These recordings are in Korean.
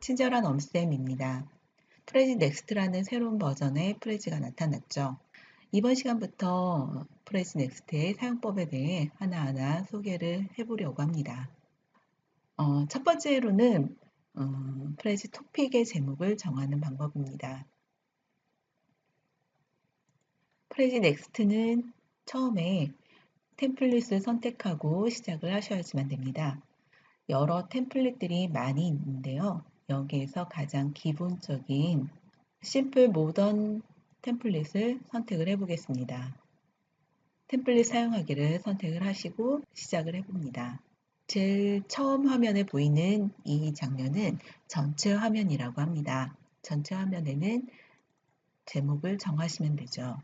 친절한 엄쌤입니다. 프레지 넥스트라는 새로운 버전의 프레지가 나타났죠. 이번 시간부터 프레지 넥스트의 사용법에 대해 하나하나 소개를 해보려고 합니다. 첫 번째로는 프레지 토픽의 제목을 정하는 방법입니다. 프레지 넥스트는 처음에 템플릿을 선택하고 시작을 하셔야지만 됩니다. 여러 템플릿들이 많이 있는데요. 여기에서 가장 기본적인 심플 모던 템플릿을 선택을 해 보겠습니다. 템플릿 사용하기를 선택을 하시고 시작을 해봅니다. 제일 처음 화면에 보이는 이 장면은 전체 화면이라고 합니다. 전체 화면에는 제목을 정하시면 되죠.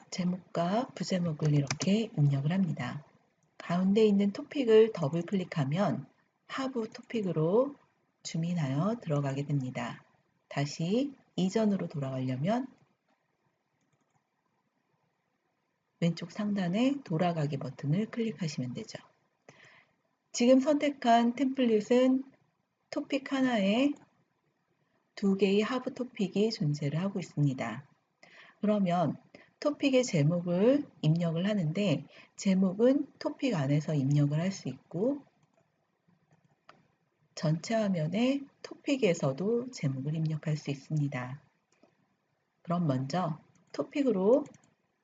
제목과 부제목을 이렇게 입력을 합니다. 가운데 있는 토픽을 더블 클릭하면 하부 토픽으로 줌인하여 들어가게 됩니다. 다시 이전으로 돌아가려면 왼쪽 상단의 돌아가기 버튼을 클릭하시면 되죠. 지금 선택한 템플릿은 토픽 하나에 두 개의 하부 토픽이 존재를 하고 있습니다. 그러면 토픽의 제목을 입력을 하는데 제목은 토픽 안에서 입력을 할 수 있고 전체 화면의 토픽에서도 제목을 입력할 수 있습니다. 그럼 먼저 토픽으로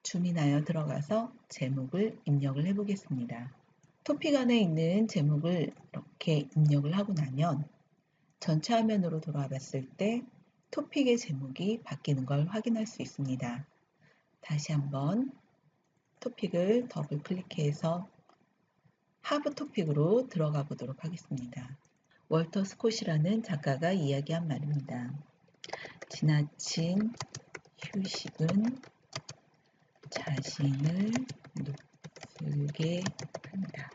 줌인하여 들어가서 제목을 입력을 해 보겠습니다. 토픽 안에 있는 제목을 이렇게 입력을 하고 나면 전체 화면으로 돌아와 봤을 때 토픽의 제목이 바뀌는 걸 확인할 수 있습니다. 다시 한번 토픽을 더블 클릭해서 하부 토픽으로 들어가 보도록 하겠습니다. 월터 스콧이라는 작가가 이야기한 말입니다. 지나친 휴식은 자신을 녹슬게 한다.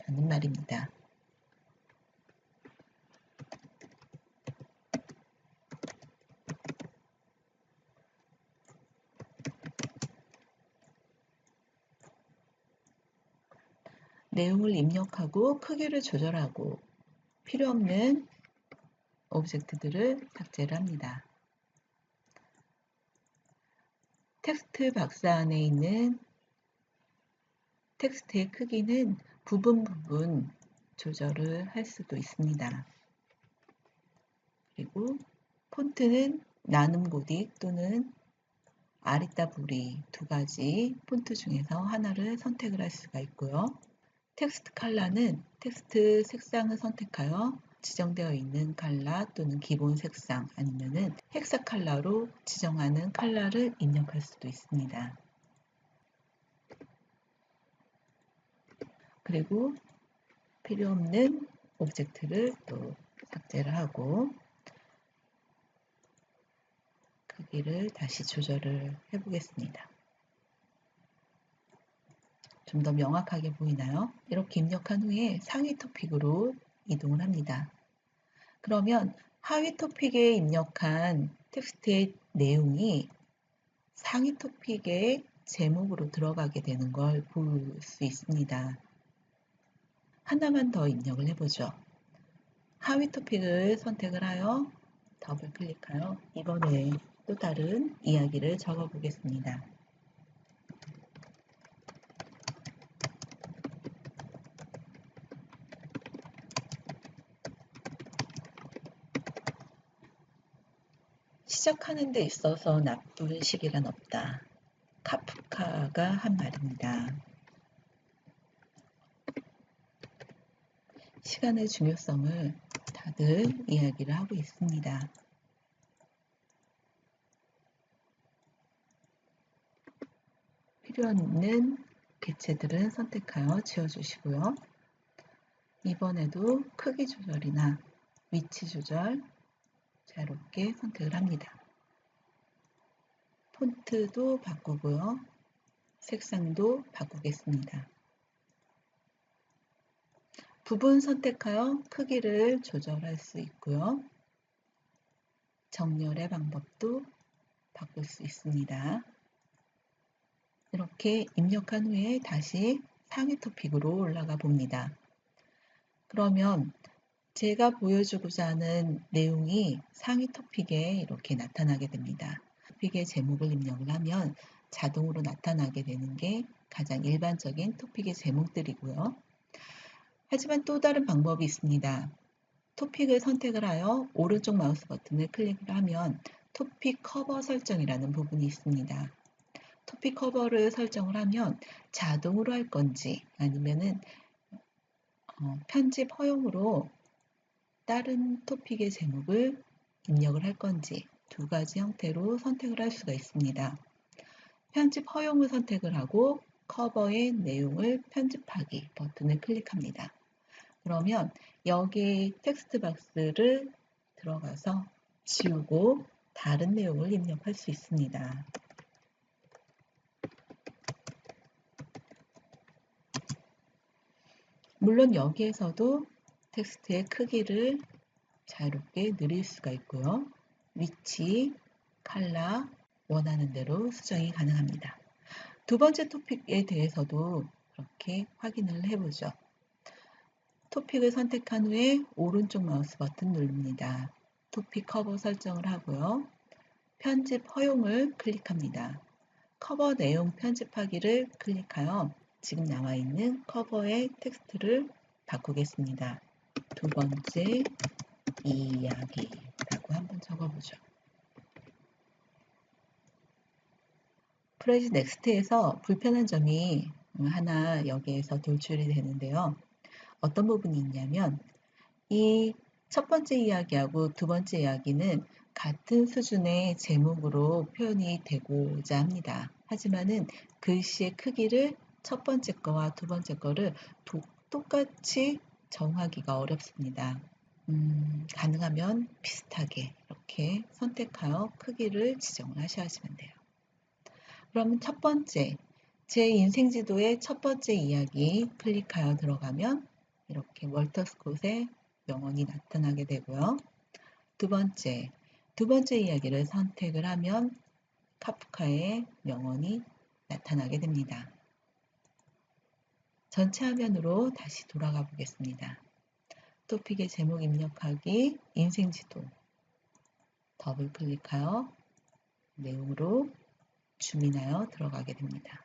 라는 말입니다. 내용을 입력하고 크기를 조절하고 필요 없는 오브젝트들을 삭제를 합니다. 텍스트 박스 안에 있는 텍스트의 크기는 부분 조절을 할 수도 있습니다. 그리고 폰트는 나눔 고딕 또는 아리따 브리 두 가지 폰트 중에서 하나를 선택을 할 수가 있고요. 텍스트 컬러는 텍스트 색상을 선택하여 지정되어 있는 컬러 또는 기본 색상 아니면은 헥사 컬러로 지정하는 컬러를 입력할 수도 있습니다. 그리고 필요 없는 오브젝트를 또 삭제를 하고 크기를 다시 조절을 해 보겠습니다. 좀 더 명확하게 보이나요? 이렇게 입력한 후에 상위 토픽으로 이동을 합니다. 그러면 하위 토픽에 입력한 텍스트의 내용이 상위 토픽의 제목으로 들어가게 되는 걸 볼 수 있습니다. 하나만 더 입력을 해보죠. 하위 토픽을 선택을 하여 더블 클릭하여 이번에 또 다른 이야기를 적어 보겠습니다. 시작하는 데 있어서 나쁜 시기란 없다. 카프카가 한 말입니다. 시간의 중요성을 다들 이야기를 하고 있습니다. 필요 없는 개체들은 선택하여 지워주시고요. 이번에도 크기 조절이나 위치 조절 자유롭게 선택을 합니다. 폰트도 바꾸고요. 색상도 바꾸겠습니다. 부분 선택하여 크기를 조절할 수 있고요. 정렬의 방법도 바꿀 수 있습니다. 이렇게 입력한 후에 다시 상위 토픽으로 올라가 봅니다. 그러면 제가 보여주고자 하는 내용이 상위 토픽에 이렇게 나타나게 됩니다. 토픽의 제목을 입력을 하면 자동으로 나타나게 되는 게 가장 일반적인 토픽의 제목들이고요. 하지만 또 다른 방법이 있습니다. 토픽을 선택을 하여 오른쪽 마우스 버튼을 클릭을 하면 토픽 커버 설정이라는 부분이 있습니다. 토픽 커버를 설정을 하면 자동으로 할 건지 아니면은 편집 허용으로 다른 토픽의 제목을 입력을 할 건지 두 가지 형태로 선택을 할 수가 있습니다. 편집 허용을 선택을 하고 커버의 내용을 편집하기 버튼을 클릭합니다. 그러면 여기 텍스트 박스를 들어가서 지우고 다른 내용을 입력할 수 있습니다. 물론 여기에서도 텍스트의 크기를 자유롭게 늘릴 수가 있고요. 위치, 컬러 원하는 대로 수정이 가능합니다. 두 번째 토픽에 대해서도 그렇게 확인을 해보죠. 토픽을 선택한 후에 오른쪽 마우스 버튼 누릅니다. 토픽 커버 설정을 하고요. 편집 허용을 클릭합니다. 커버 내용 편집하기를 클릭하여 지금 나와 있는 커버의 텍스트를 바꾸겠습니다. 두 번째 이야기라고 한번 적어보죠. 프레지 넥스트에서 불편한 점이 하나 여기에서 돌출이 되는데요. 어떤 부분이 있냐면 이 첫 번째 이야기하고 두 번째 이야기는 같은 수준의 제목으로 표현이 되고자 합니다. 하지만은 글씨의 크기를 첫 번째 거와 두 번째 거를 똑같이 정하기가 어렵습니다. 가능하면 비슷하게 이렇게 선택하여 크기를 지정을 하셔야지만 돼요. 그러면 첫 번째, 제 인생지도의 첫 번째 이야기 클릭하여 들어가면 이렇게 월터 스콧의 명언이 나타나게 되고요. 두 번째 이야기를 선택을 하면 카프카의 명언이 나타나게 됩니다. 전체 화면으로 다시 돌아가 보겠습니다. 토픽의 제목 입력하기, 인생지도, 더블 클릭하여 내용으로 줌인하여 들어가게 됩니다.